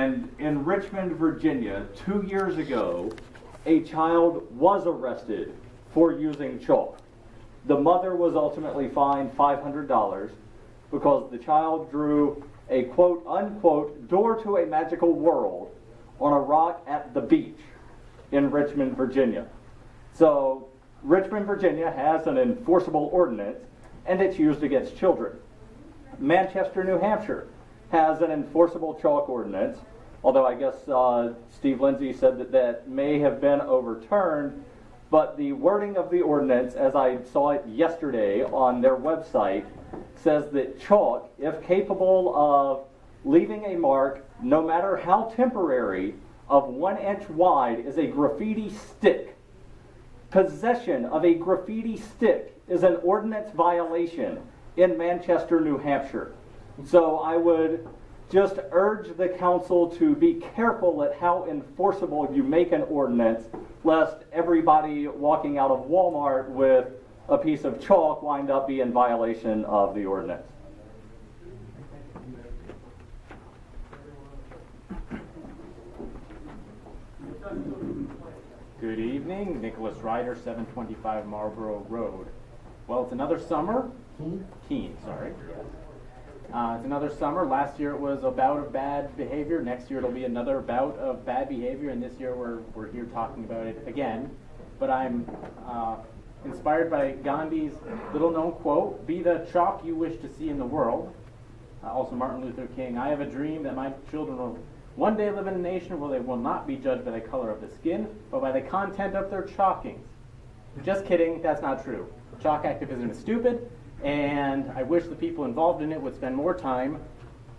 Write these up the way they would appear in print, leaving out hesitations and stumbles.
And in Richmond, Virginia, 2 years ago, a child was arrested for using chalk. The mother was ultimately fined $500 because the child drew a quote unquote door to a magical world on a rock at the beach in Richmond, Virginia. So Richmond, Virginia has an enforceable ordinance, and it's used against children. Manchester, New Hampshire has an enforceable chalk ordinance, although I guess Steve Lindsay said that that may have been overturned, but the wording of the ordinance, as I saw it yesterday on their website, says that chalk, if capable of leaving a mark, no matter how temporary, of 1 inch wide, is a graffiti stick. Possession of a graffiti stick is an ordinance violation in Manchester, New Hampshire. So I would just urge the council to be careful at how enforceable you make an ordinance, lest everybody walking out of Walmart with a piece of chalk wind up being in violation of the ordinance. Good evening, Nicholas Ryder, 725 Marlborough Road. Well, it's another summer. Keene, sorry. It's another summer. Last year it was a bout of bad behavior. Next year it'll be another bout of bad behavior, and this year we're here talking about it again. But I'm inspired by Gandhi's little-known quote, "Be the chalk you wish to see in the world." Also Martin Luther King, "I have a dream that my children will one day live in a nation where they will not be judged by the color of the skin, but by the content of their chalkings." Just kidding, that's not true. Chalk activism is stupid, and I wish the people involved in it would spend more time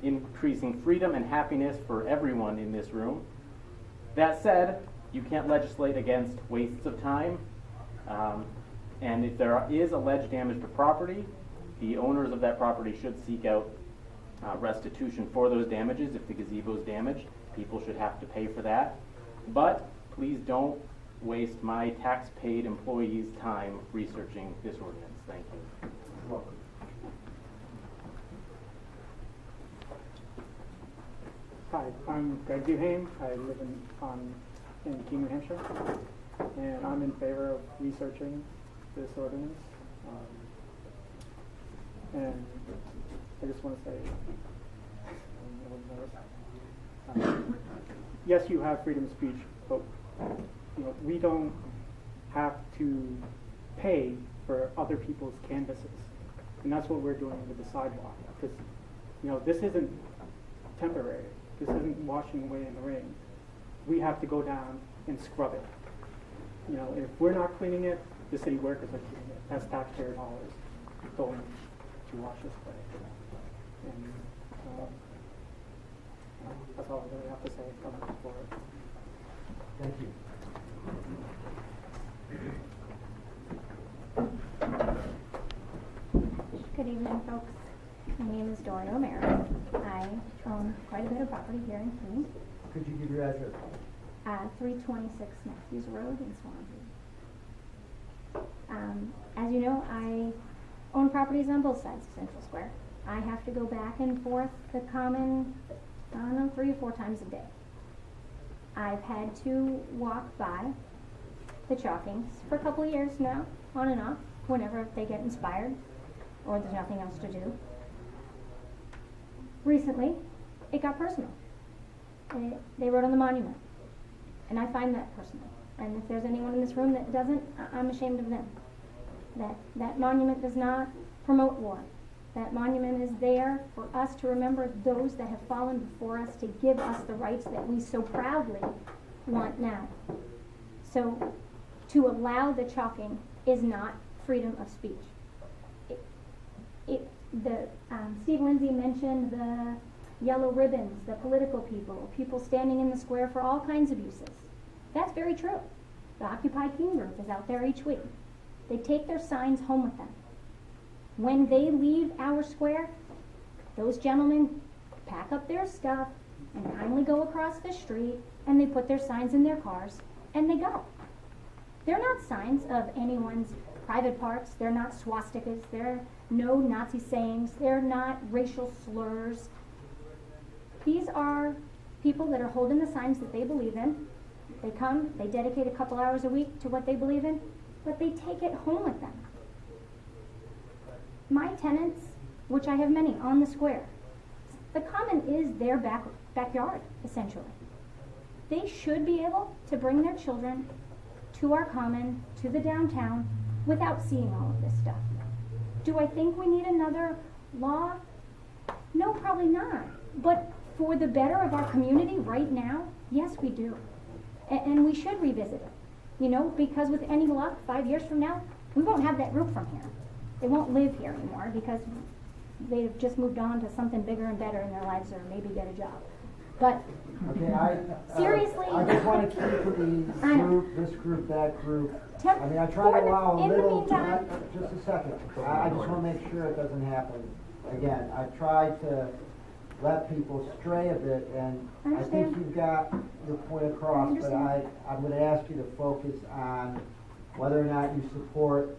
increasing freedom and happiness for everyone in this room. That said, you can't legislate against wastes of time, and if there is alleged damage to property, the owners of that property should seek out restitution for those damages. If the gazebo is damaged, people should have to pay for that. But please don't waste my tax-paid employees' time researching this ordinance. Thank you. You're welcome. Hi, I'm Greg Duhame. I live in Keene, New Hampshire, and I'm in favor of researching this ordinance. And I just want to say, yes, you have freedom of speech, but we don't have to pay for other people's canvases, and that's what we're doing with the sidewalk. Because this isn't temporary. This isn't washing away in the rain. We have to go down and scrub it. If we're not cleaning it, the city workers are cleaning it. That's taxpayer dollars going to wash this place. And that's all I really have to say from for it. Thank you. Good evening, folks. My name is Dory O'Mara. I own quite a bit of property here in Keene. Could you give your address? 326 Matthews Road in Swansea. As you know, I own properties on both sides of Central Square. I have to go back and forth the common, 3 or 4 times a day. I've had to walk by the chalkings for a couple of years now, on and off, whenever they get inspired or there's nothing else to do. Recently, it got personal. They wrote on the monument, and I find that personal. And if there's anyone in this room that doesn't, I'm ashamed of them. That monument does not promote war. That monument is there for us to remember those that have fallen before us, to give us the rights that we so proudly want now. So to allow the chalking is not freedom of speech. Steve Lindsay mentioned the yellow ribbons, the political people standing in the square for all kinds of uses. That's very true. The Occupy Keene group is out there each week. They take their signs home with them. When they leave our square, those gentlemen pack up their stuff and kindly go across the street, and they put their signs in their cars and they go. They're not signs of anyone's private parts. They're not swastikas. They're no Nazi sayings. They're not racial slurs. These are people that are holding the signs that they believe in. They come, they dedicate a couple hours a week to what they believe in, but they take it home with them. My tenants, which I have many on the square, the common is their backyard, essentially. They should be able to bring their children to our common, to the downtown, without seeing all of this stuff. Do I think we need another law? No, probably not. But for the better of our community right now, yes, we do. And we should revisit it. You know, because with any luck, 5 years from now, we won't have that group from here. They won't live here anymore because they've just moved on to something bigger and better in their lives, or maybe get a job. But Okay, seriously, I just want to keep the I know. group, this group, that group. Temp- I mean, I try for to the- allow a in the little, meantime- just a second. I just want to make sure it doesn't happen again. I try to let people stray a bit, and I I understand. think you've got your point across, but understand. I'm going to ask you to focus on whether or not you support.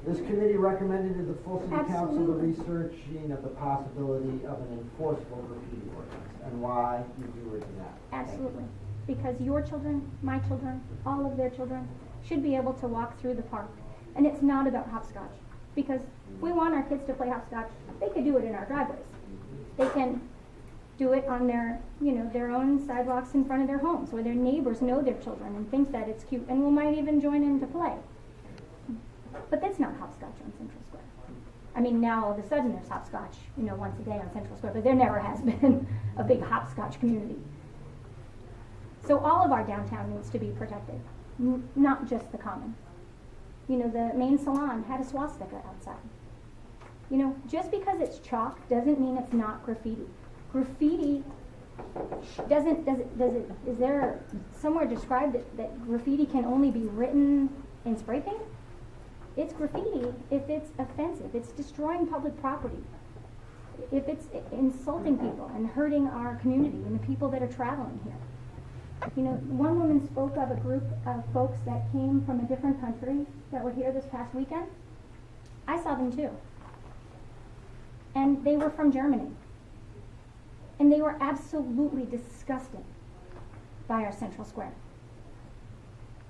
This committee recommended to the full city council the Absolutely. researching of the possibility of an enforceable graffiti ordinance, and why you do or do not. Thank you. absolutely. Because your children, my children, all of their children should be able to walk through the park. And it's not about hopscotch. Because if we want our kids to play hopscotch, they could do it in our driveways. They can do it on their, their own sidewalks in front of their homes, where their neighbors know their children and think that it's cute, and might even join in to play. But that's not hopscotch on Central Square. I mean, now all of a sudden there's hopscotch, once a day on Central Square, but there never has been a big hopscotch community. So all of our downtown needs to be protected, not just the common. The main salon had a swastika outside. Just because it's chalk doesn't mean it's not graffiti. Graffiti is there somewhere described that graffiti can only be written in spray paint? It's graffiti if it's offensive, it's destroying public property, if it's insulting people and hurting our community and the people that are traveling here. One woman spoke of a group of folks that came from a different country that were here this past weekend. I saw them too. And they were from Germany. And they were absolutely disgusted by our Central Square.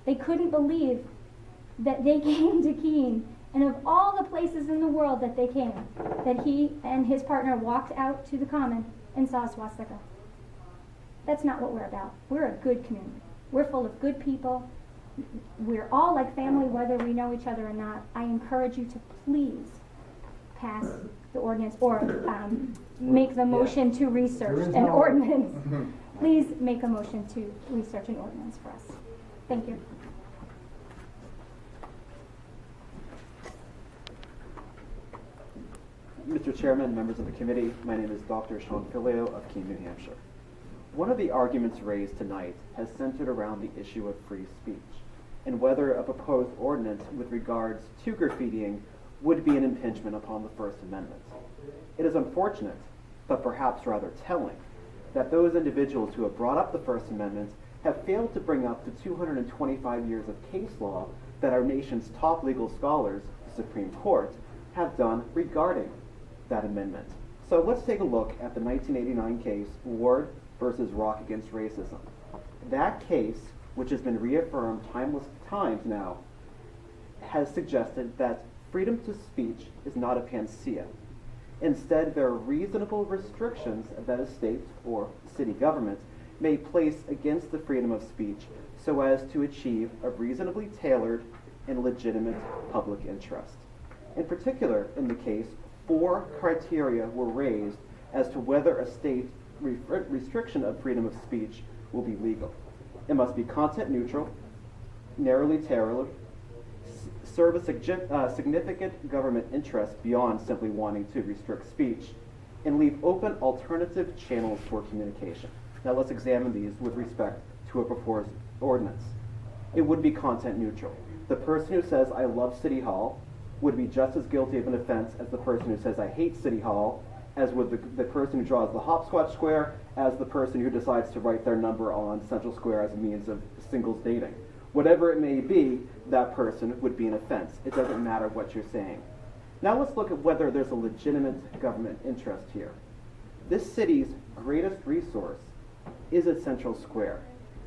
They couldn't believe that they came to Keene, and of all the places in the world that they came, that he and his partner walked out to the common and saw a swastika. That's not what we're about. We're a good community. We're full of good people. We're all like family, whether we know each other or not. I encourage you to please pass the ordinance, or make the motion to research There is an no- ordinance. Please make a motion to research an ordinance for us. Thank you. Mr. Chairman, members of the committee, my name is Dr. Sean Filio of Keene, New Hampshire. One of the arguments raised tonight has centered around the issue of free speech and whether a proposed ordinance with regards to graffitiing would be an impingement upon the First Amendment. It is unfortunate, but perhaps rather telling, that those individuals who have brought up the First Amendment have failed to bring up the 225 years of case law that our nation's top legal scholars, the Supreme Court, have done regarding that amendment. So let's take a look at the 1989 case, Ward versus Rock against Racism. That case, which has been reaffirmed timeless times now, has suggested that freedom to speech is not a panacea. Instead, there are reasonable restrictions that a state or city government may place against the freedom of speech so as to achieve a reasonably tailored and legitimate public interest. In particular, in the case, 4 criteria were raised as to whether a state restriction of freedom of speech will be legal. It must be content neutral, narrowly tailored, serve a significant government interest beyond simply wanting to restrict speech, and leave open alternative channels for communication. Now let's examine these with respect to a proposed ordinance. It would be content neutral. The person who says, "I love City Hall," would be just as guilty of an offense as the person who says, "I hate City Hall," as would the person who draws the hopscotch square, as the person who decides to write their number on Central Square as a means of singles dating. Whatever it may be, that person would be an offense. It doesn't matter what you're saying. Now let's look at whether there's a legitimate government interest here. This city's greatest resource is its central square.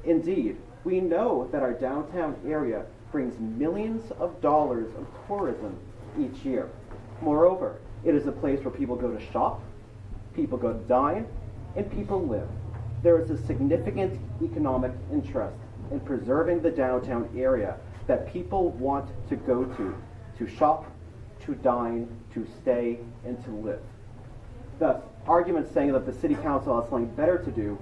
Indeed, we know that our downtown area brings millions of dollars of tourism each year. Moreover, it is a place where people go to shop, people go to dine, and people live. There is a significant economic interest in preserving the downtown area that people want to go to shop, to dine, to stay, and to live. Thus, arguments saying that the City Council has something better to do,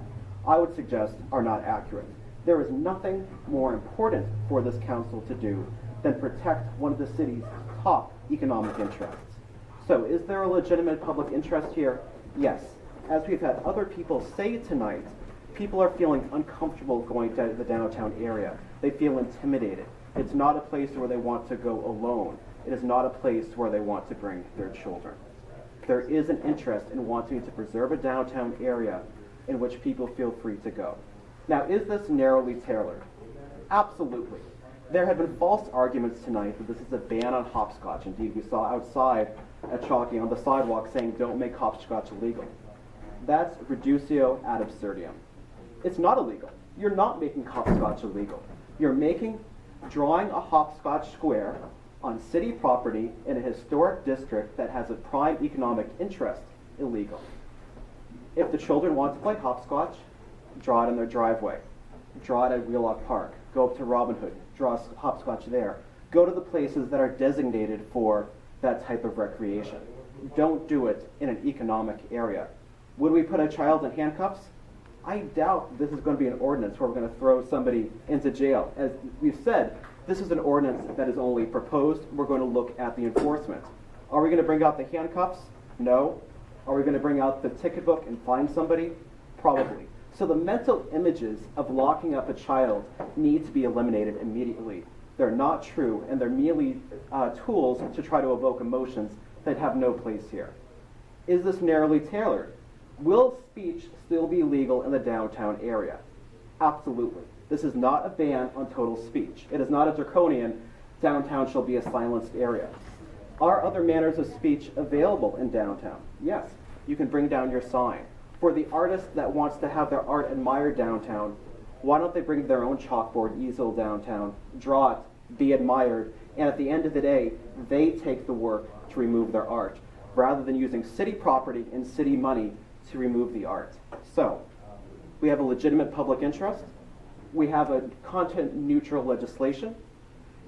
I would suggest, are not accurate. There is nothing more important for this council to do than protect one of the city's top economic interests. So, is there a legitimate public interest here? Yes. As we've had other people say tonight, people are feeling uncomfortable going to the downtown area. They feel intimidated. It's not a place where they want to go alone. It is not a place where they want to bring their children. There is an interest in wanting to preserve a downtown area in which people feel free to go. Now, is this narrowly tailored? Absolutely. There have been false arguments tonight that this is a ban on hopscotch. Indeed, we saw outside a chalking on the sidewalk saying, "Don't make hopscotch illegal." That's reductio ad absurdum. It's not illegal. You're not making hopscotch illegal. You're drawing a hopscotch square on city property in a historic district that has a prime economic interest illegal. If the children want to play hopscotch, draw it in their driveway. Draw it at Wheelock Park. Go up to Robin Hood. Draw hopscotch there. Go to the places that are designated for that type of recreation. Don't do it in an economic area. Would we put a child in handcuffs? I doubt this is going to be an ordinance where we're going to throw somebody into jail. As we've said, this is an ordinance that is only proposed. We're going to look at the enforcement. Are we going to bring out the handcuffs? No. Are we going to bring out the ticket book and fine somebody? Probably. So the mental images of locking up a child need to be eliminated immediately. They're not true, and they're merely tools to try to evoke emotions that have no place here. Is this narrowly tailored? Will speech still be legal in the downtown area? Absolutely. This is not a ban on total speech. It is not a draconian, downtown shall be a silenced area. Are other manners of speech available in downtown? Yes. You can bring down your sign. For the artist that wants to have their art admired downtown, why don't they bring their own chalkboard easel downtown, draw it, be admired, and at the end of the day, they take the work to remove their art, rather than using city property and city money to remove the art. So, we have a legitimate public interest. We have a content-neutral legislation.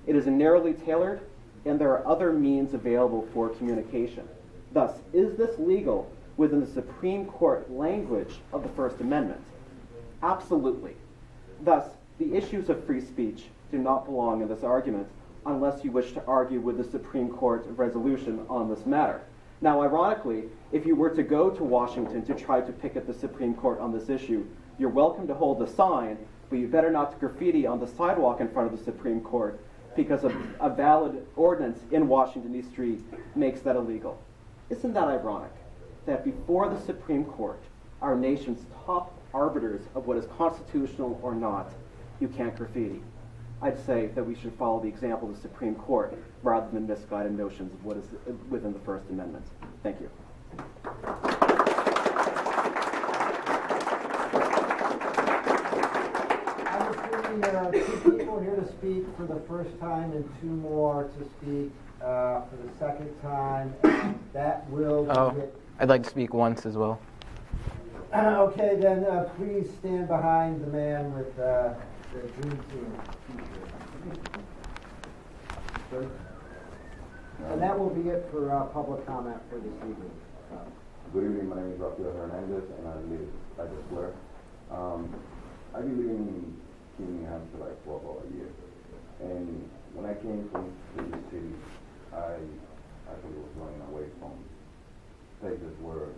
It is narrowly tailored, and there are other means available for communication. Thus, is this legal within the Supreme Court language of the First Amendment? Absolutely. Thus, the issues of free speech do not belong in this argument unless you wish to argue with the Supreme Court resolution on this matter. Now, ironically, if you were to go to Washington to try to picket the Supreme Court on this issue, you're welcome to hold the sign, but you better not graffiti on the sidewalk in front of the Supreme Court, because a valid ordinance in Washington, D.C. makes that illegal. Isn't that ironic? That before the Supreme Court, our nation's top arbiters of what is constitutional or not, you can't graffiti. I'd say that we should follow the example of the Supreme Court rather than misguided notions of what is within the First Amendment. Thank you. I'm assuming there are 2 people here to speak for the first time and 2 more to speak for the second time. That will be it. I'd like to speak once as well. Okay, then please stand behind the man with the green t-shirt. And that will be it for public comment for this evening. Good evening, my name is Rafael Hernandez, and I live at the square. I've been living in Keene, New Hampshire like for about a year. And when I came to the city, I actually was running away from places where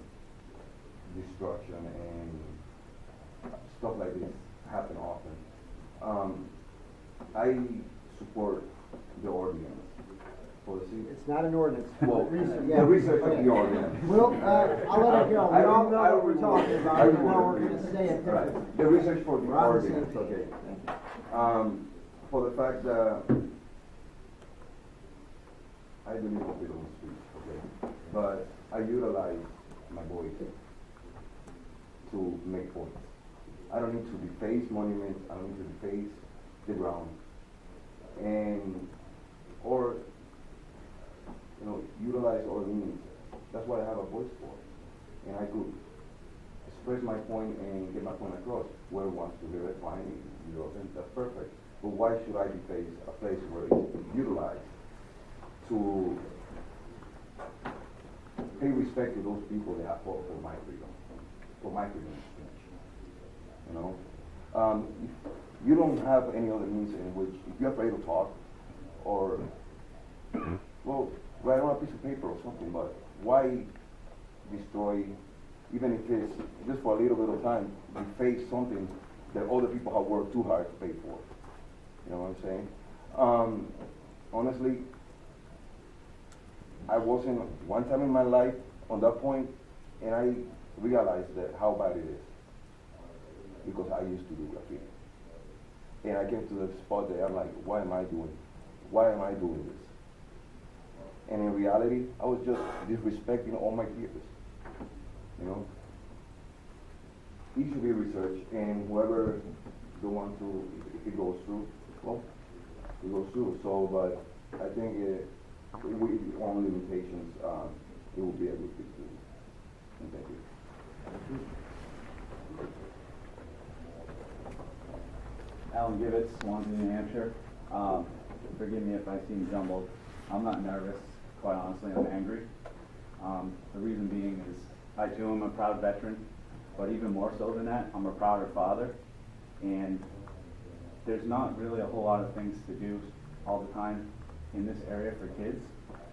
destruction and stuff like this happen often. I support the ordinance for the city. It's not an ordinance. Well, yeah. the research of the ordinance. I'll let it go. We all know what we're talking about. We know we're Right. going to say it different. Right. The research for the We're on the same ordinance, page. okay. For the fact that I believe in freedom of speech, okay, but I utilize my voice to make points. I don't need to deface monuments, I don't need to deface the ground. And, or, utilize all means. That's what I have a voice for. And I could express my point and get my point across. Whoever wants to hear it, fine, then that's perfect. But why should I deface a place where it's utilized to pay respect to those people that have fought for my freedom, of speech? If you don't have any other means in which, if you're afraid to talk, or, well, write on a piece of paper or something, but why destroy, even if it's just for a little bit of time, deface something that other people have worked too hard to pay for? You know what I'm saying? Honestly, I wasn't one time in my life on that point, and I realized that how bad it is, because I used to do graffiti. And I came to the spot that I'm like, why am I doing this? And in reality, I was just disrespecting all my peers. It should be researched, and whoever don't want to, if it goes through, well, it goes through. So, but I think with on limitations, it will be a good thing to do. And thank you. Alan Gibbets, Swansea, New Hampshire. Forgive me if I seem jumbled. I'm not nervous, quite honestly, I'm angry. The reason being is I too am a proud veteran, but even more so than that, I'm a prouder father, and there's not really a whole lot of things to do all the time in this area for kids.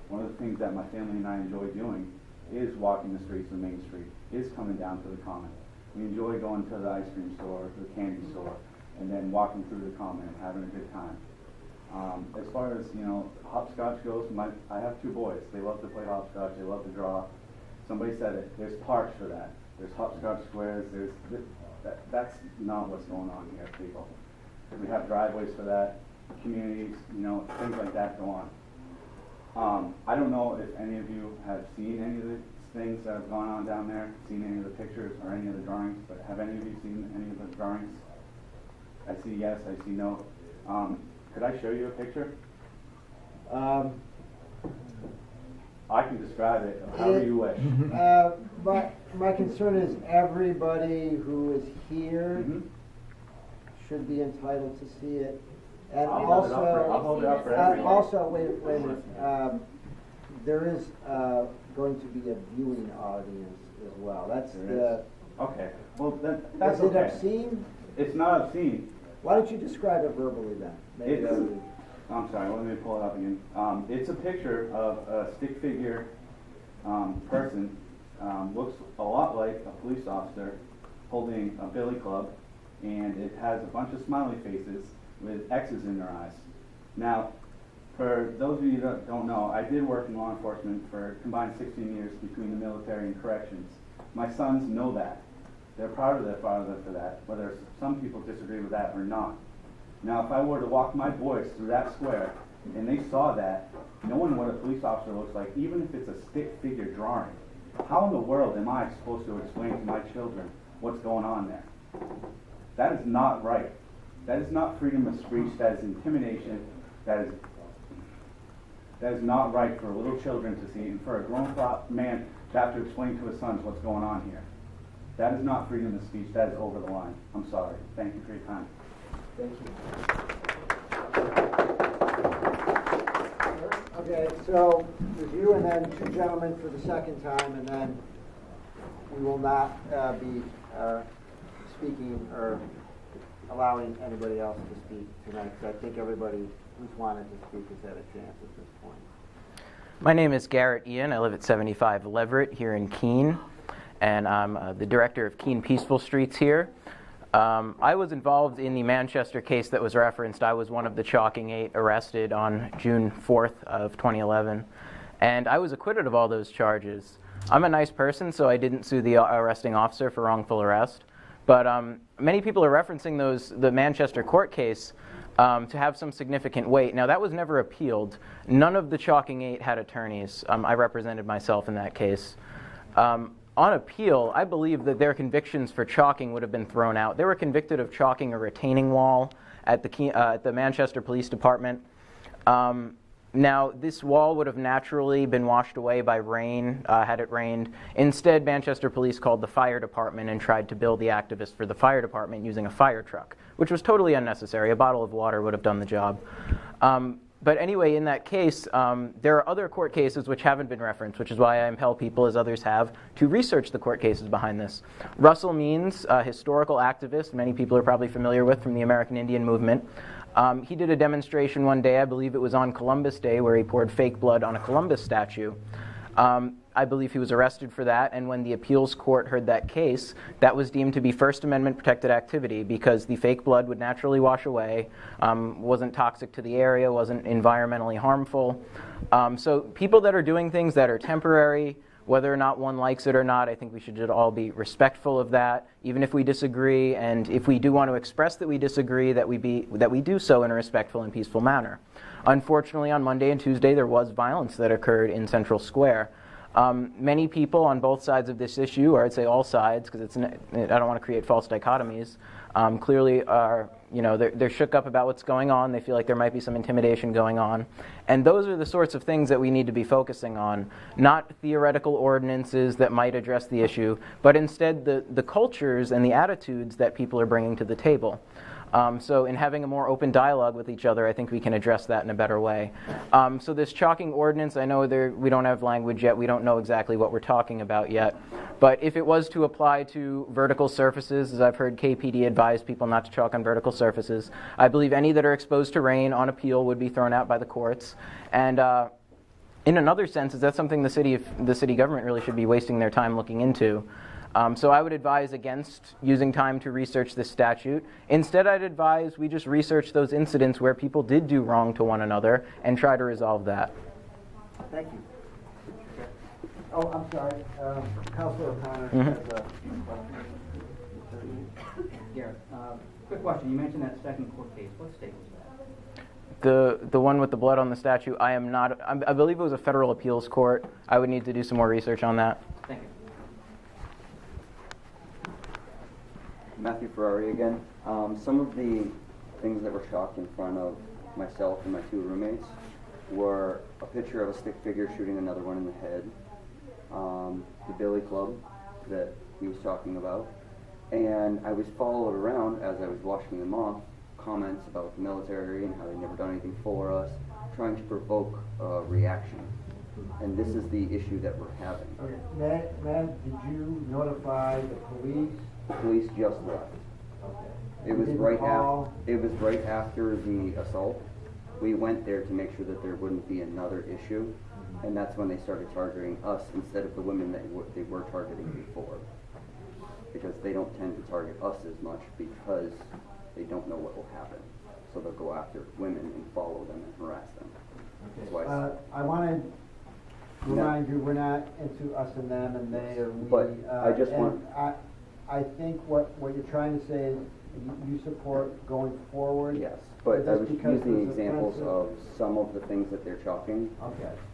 One of the things that my family and I enjoy doing is walking the streets of Main Street, is coming down to the Common. We enjoy going to the ice cream store, the candy store, and then walking through the Common and having a good time. As far as, hopscotch goes, I have two boys. They love to play hopscotch, they love to draw. Somebody said it, there's parks for that. There's hopscotch squares, that's not what's going on here, people. We have driveways for that, communities, things like that go on. I don't know if any of you have seen any of the things that have gone on down there, seen any of the pictures or any of the drawings, but have any of you seen any of the drawings? I see yes, I see no. Could I show you a picture? I can describe it however you wish. My concern is everybody who is here should be entitled to see it. And I'll hold it up for everyone. Also, wait a minute. There is going to be a viewing audience as well. That's the. Okay. Well, that's Is it okay. obscene? It's not obscene. Why don't you describe it verbally then? Maybe that would be. I'm sorry, let me pull it up again. It's a picture of a stick figure person. Looks a lot like a police officer holding a billy club, and it has a bunch of smiley faces with X's in their eyes. Now, for those of you that don't know, I did work in law enforcement for combined 16 years between the military and corrections. My sons know that. They're proud of their father for that, whether some people disagree with that or not. Now, if I were to walk my boys through that square and they saw that, knowing what a police officer looks like, even if it's a stick figure drawing, how in the world am I supposed to explain to my children what's going on there? That is not right. That is not freedom of speech. That is intimidation. That is not right for little children to see, and for a grown man to have to explain to his sons what's going on here. That is not freedom of speech. That is over the line. I'm sorry. Thank you for your time. Thank you. Okay, so there's you and then two gentlemen for the second time, and then we will not be speaking or allowing anybody else to speak tonight, because I think everybody who's wanted to speak has had a chance at this point. My name is Garret Ian. I live at 75 Leverett here in Keene, and I'm the director of Keene Peaceful Streets here. I was involved in the Manchester case that was referenced. I was one of the Chalking 8 arrested on June 4th of 2011, and I was acquitted of all those charges. I'm a nice person, so I didn't sue the arresting officer for wrongful arrest, but many people are referencing the Manchester court case to have some significant weight. Now, that was never appealed. None of the Chalking 8 had attorneys. I represented myself in that case. On appeal, I believe that their convictions for chalking would have been thrown out. They were convicted of chalking a retaining wall at the Manchester Police Department. Now, this wall would have naturally been washed away by rain, had it rained. Instead, Manchester Police called the fire department and tried to bill the activists for the fire department using a fire truck, which was totally unnecessary. A bottle of water would have done the job. But anyway, in that case, there are other court cases which haven't been referenced, which is why I impel people, as others have, to research the court cases behind this. Russell Means, a historical activist many people are probably familiar with from the American Indian movement, he did a demonstration one day, I believe it was on Columbus Day, where he poured fake blood on a Columbus statue. I believe he was arrested for that, and when the appeals court heard that case, that was deemed to be First Amendment protected activity because the fake blood would naturally wash away, wasn't toxic to the area, wasn't environmentally harmful. So people that are doing things that are temporary, whether or not one likes it or not, I think we should all be respectful of that, even if we disagree, and if we do want to express that we disagree, that we do so in a respectful and peaceful manner. Unfortunately, on Monday and Tuesday, there was violence that occurred in Central Square. Many people on both sides of this issue, or I'd say all sides, because I don't want to create false dichotomies, clearly are, they're shook up about what's going on. They feel like there might be some intimidation going on. And those are the sorts of things that we need to be focusing on, not theoretical ordinances that might address the issue, but instead the cultures and the attitudes that people are bringing to the table. So in having a more open dialogue with each other, I think we can address that in a better way. So this chalking ordinance, I know we don't have language yet. We don't know exactly what we're talking about yet. But if it was to apply to vertical surfaces, as I've heard KPD advise people not to chalk on vertical surfaces, I believe any that are exposed to rain on appeal would be thrown out by the courts. And in another sense, is that something the city government really should be wasting their time looking into. So I would advise against using time to research this statute. Instead, I'd advise we just research those incidents where people did do wrong to one another and try to resolve that. Thank you. Oh, I'm sorry. Councilor O'Connor has a question. Garrett, quick question. You mentioned that second court case. What state was that? The one with the blood on the statue, I believe it was a federal appeals court. I would need to do some more research on that. Thank you. Matthew Ferrari again. Some of the things that were chalked in front of myself and my two roommates were a picture of a stick figure shooting another one in the head, the billy club that he was talking about, and I was followed around as I was washing them off, comments about the military and how they've never done anything for us, trying to provoke a reaction. And this is the issue that we're having. Okay. Matt, did you notify the police? The police just left. Okay. It was right after the assault. We went there to make sure that there wouldn't be another issue, and that's when they started targeting us instead of the women that they were targeting before. Because they don't tend to target us as much because they don't know what will happen. So they'll go after women and follow them and harass them. Okay. I want to remind you, we're not into us and them and they or we. But I just want. I think what you're trying to say is you support going forward. Yes, but I was using examples of some of the things that they're chalking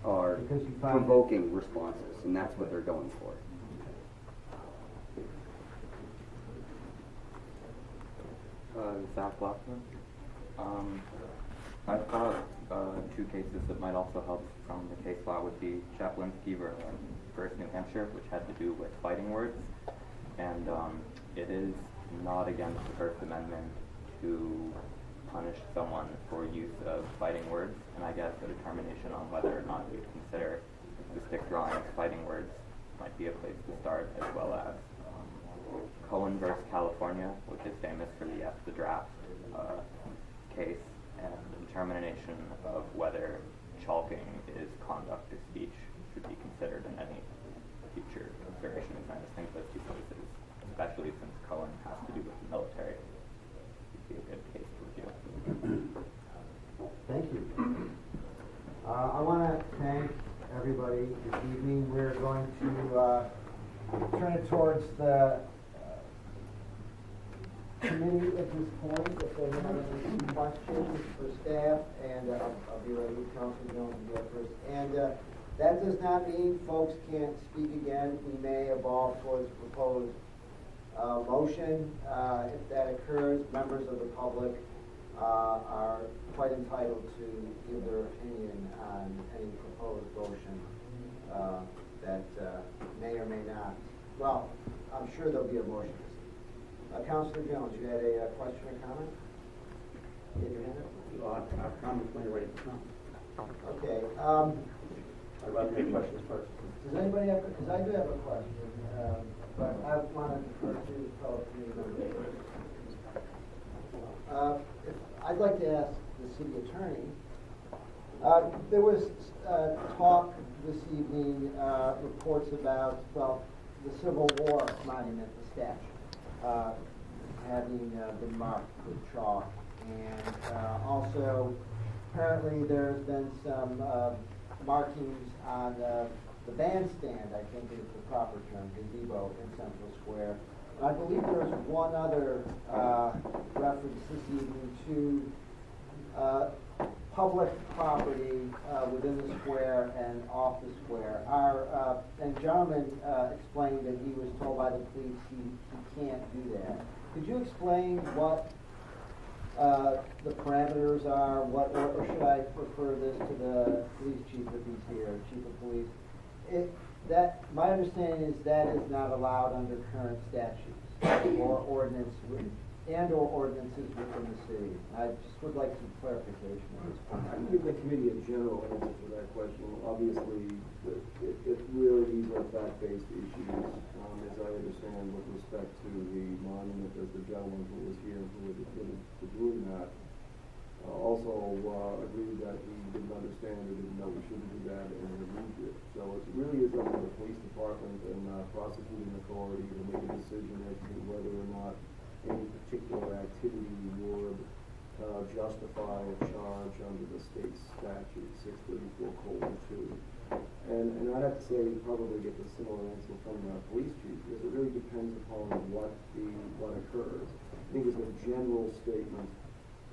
are provoking responses, and that's what they're going for. Zach Laughlin. I thought two cases that might also help from the case law would be Chaplinsky versus New Hampshire, which had to do with fighting words. And it is not against the First Amendment to punish someone for use of fighting words. And I guess a determination on whether or not we consider the stick drawing as fighting words might be a place to start, as well as Cohen versus California, which is famous for the draft case, and the determination of whether chalking is conduct or speech should be considered in any future consideration. And I just think those two places, especially since Cohen has to do with the military, would be a good case to review. Thank you. I want to thank everybody this evening. We're going to turn it towards the committee at this point. If they have any questions for staff, and I'll be ready with Councilor Jones to go first. And That does not mean folks can't speak again. We may evolve towards proposed motion. If that occurs, members of the public are quite entitled to give their opinion on any proposed motion that may or may not. Well, I'm sure there'll be a motion. Councilor Jones, you had a question or comment? Get your hand up. Our comments when you're ready to come. Okay. I'd rather make questions first. Does anybody have, because I do have a question, but I want to defer to the fellow committee members. I'd like to ask the city attorney. There was talk this evening, reports about, well, the Civil War monument, the statue, having been marked with chalk. And also, apparently there's been some markings on the bandstand, I think is the proper term, gazebo in Central Square. And I believe there's one other reference this evening to public property within the square and off the square. And gentleman explained that he was told by the police he can't do that. Could you explain what the parameters are, or should I refer this to the police chief if he's here, chief of police? My understanding is that is not allowed under current statutes or ordinance or ordinances within the city. I just would like some clarification on this point. I can give the committee a general answer to that question. Obviously, it really these are fact-based issues, as I understand, with respect to the monument as the gentleman who was here who was admitted to doing that. Also agreed that he didn't understand or didn't know we shouldn't do that and removed it. So it really is up to the police department and prosecuting authority to make a decision as to whether or not any particular activity would justify a charge under the state statute 634:2. And I'd have to say you probably get a similar answer from the police chief because it really depends upon what occurs. I think it's a general statement.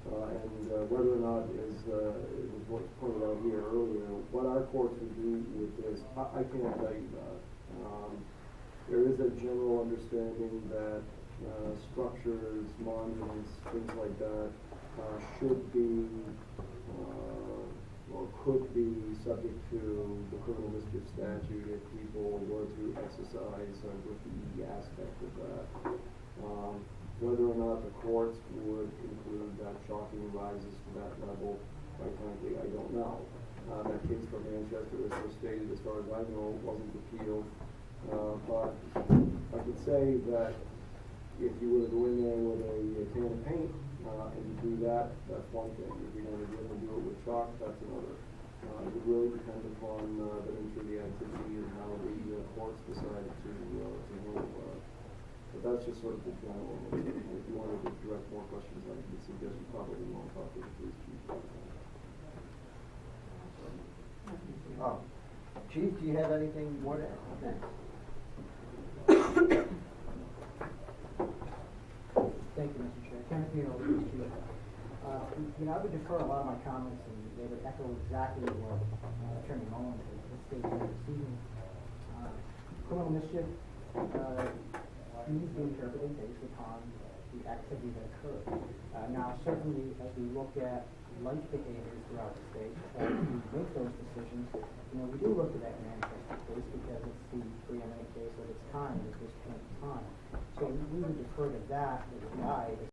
And whether or not, as was pointed out here earlier, what our courts would do with this, I can't tell you that. There is a general understanding that structures, monuments, things like that should be or could be subject to the criminal mischief statute if people were to exercise with the aspect of that. Whether or not the courts would conclude that chalking rises to that level, quite frankly, I don't know. That case from Manchester, as was stated, as far as I know, wasn't appealed. But I could say that if you were to go in there with a can of paint and you do that, that's one thing. If you're going to be able to do it with chalk, that's another. It would really depend upon the nature of the activity and how the courts decided to handle it. But that's just sort of the general. If you wanted to direct more questions, I would suggest you probably want to talk to the police chief. Chief, do you have anything more to add? Thanks. Thank you, Mr. Chair. Kenneth Neal, police chief. I would defer a lot of my comments, and they would echo exactly what Attorney Mullins has stated this evening. Criminal mischief needs to be interpreted based upon the activity that occurred. Now, certainly, as we look at life behaviors throughout the state, as we make those decisions, we do look at that Manchester case because it's the preeminent case of its kind at this point in time. So we would defer to that as a guide